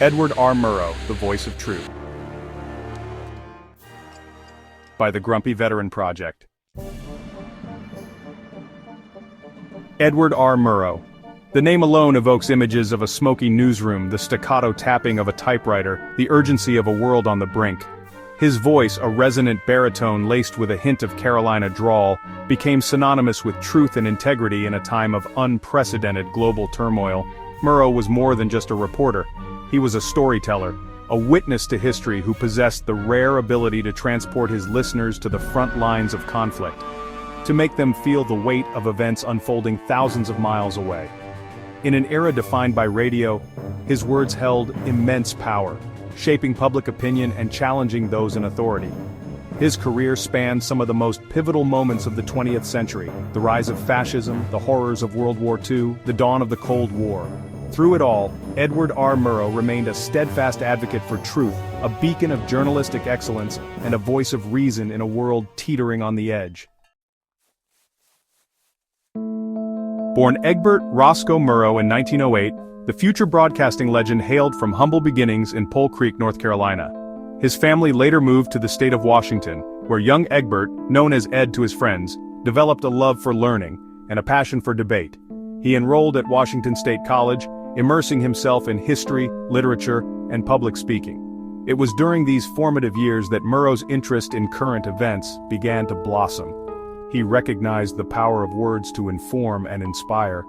Edward R. Murrow, The Voice of Truth. By the Grumpy Veteran Project. Edward R. Murrow. The name alone evokes images of a smoky newsroom, the staccato tapping of a typewriter, the urgency of a world on the brink. His voice, a resonant baritone laced with a hint of Carolina drawl, became synonymous with truth and integrity in a time of unprecedented global turmoil. Murrow was more than just a reporter. He was a storyteller, a witness to history who possessed the rare ability to transport his listeners to the front lines of conflict, to make them feel the weight of events unfolding thousands of miles away. In an era defined by radio, his words held immense power, shaping public opinion and challenging those in authority. His career spanned some of the most pivotal moments of the 20th century: the rise of fascism, the horrors of World War II, the dawn of the Cold War. Through it all, Edward R. Murrow remained a steadfast advocate for truth, a beacon of journalistic excellence, and a voice of reason in a world teetering on the edge. Born Egbert Roscoe Murrow in 1908, the future broadcasting legend hailed from humble beginnings in Pole Creek, North Carolina. His family later moved to the state of Washington, where young Egbert, known as Ed to his friends, developed a love for learning and a passion for debate. He enrolled at Washington State College, immersing himself in history, literature, and public speaking. It was during these formative years that Murrow's interest in current events began to blossom. He recognized the power of words to inform and inspire.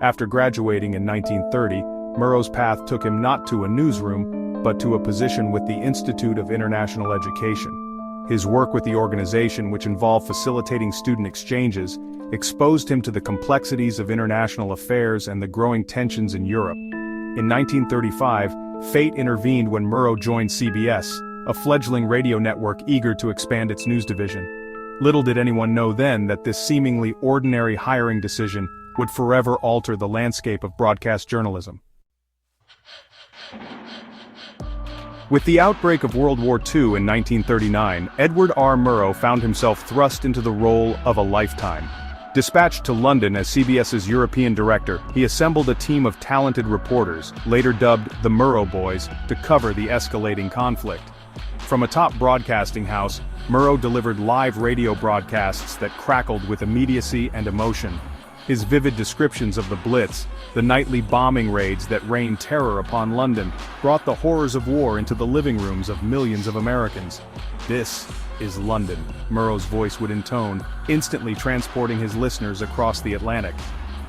After graduating in 1930, Murrow's path took him not to a newsroom, but to a position with the Institute of International Education. His work with the organization, which involved facilitating student exchanges, exposed him to the complexities of international affairs and the growing tensions in Europe. In 1935, fate intervened when Murrow joined CBS, a fledgling radio network eager to expand its news division. Little did anyone know then that this seemingly ordinary hiring decision would forever alter the landscape of broadcast journalism. With the outbreak of World War II in 1939, Edward R. Murrow found himself thrust into the role of a lifetime. Dispatched to London as CBS's European director, he assembled a team of talented reporters, later dubbed the Murrow Boys, to cover the escalating conflict. From a top broadcasting house, Murrow delivered live radio broadcasts that crackled with immediacy and emotion. His vivid descriptions of the Blitz, the nightly bombing raids that rained terror upon London, brought the horrors of war into the living rooms of millions of Americans. "This is London," Murrow's voice would intone, instantly transporting his listeners across the Atlantic.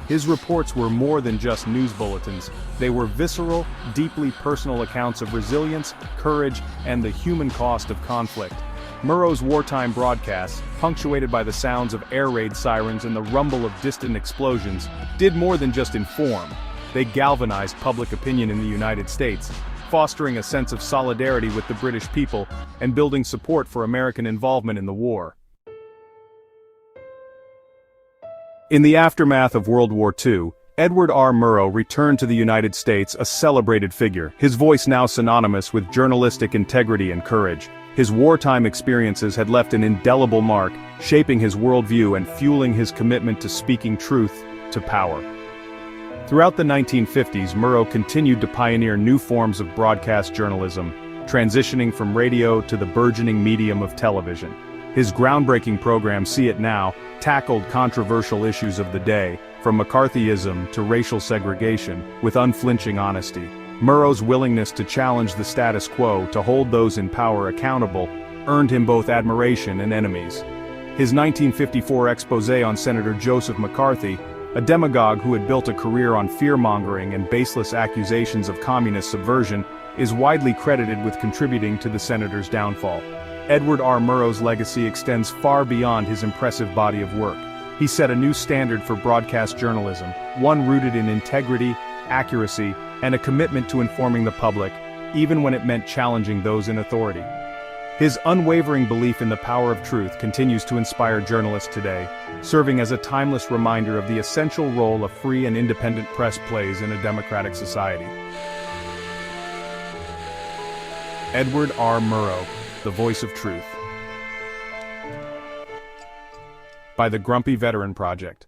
His reports were more than just news bulletins. They were visceral, deeply personal accounts of resilience, courage, and the human cost of conflict. Murrow's wartime broadcasts, punctuated by the sounds of air raid sirens and the rumble of distant explosions, did more than just inform. They galvanized public opinion in the United States, fostering a sense of solidarity with the British people and building support for American involvement in the war. In the aftermath of World War II, Edward R. Murrow returned to the United States a celebrated figure, his voice now synonymous with journalistic integrity and courage. His wartime experiences had left an indelible mark, shaping his worldview and fueling his commitment to speaking truth to power. Throughout the 1950s, Murrow continued to pioneer new forms of broadcast journalism, transitioning from radio to the burgeoning medium of television. His groundbreaking program, See It Now, tackled controversial issues of the day, from McCarthyism to racial segregation, with unflinching honesty. Murrow's willingness to challenge the status quo, to hold those in power accountable, earned him both admiration and enemies. His 1954 exposé on Senator Joseph McCarthy, a demagogue who had built a career on fear-mongering and baseless accusations of communist subversion, is widely credited with contributing to the senator's downfall. Edward R. Murrow's legacy extends far beyond his impressive body of work. He set a new standard for broadcast journalism, one rooted in integrity, accuracy, and a commitment to informing the public, even when it meant challenging those in authority. His unwavering belief in the power of truth continues to inspire journalists today, serving as a timeless reminder of the essential role a free and independent press plays in a democratic society. Edward R. Murrow, The Voice of Truth. By the Grumpy Veteran Project.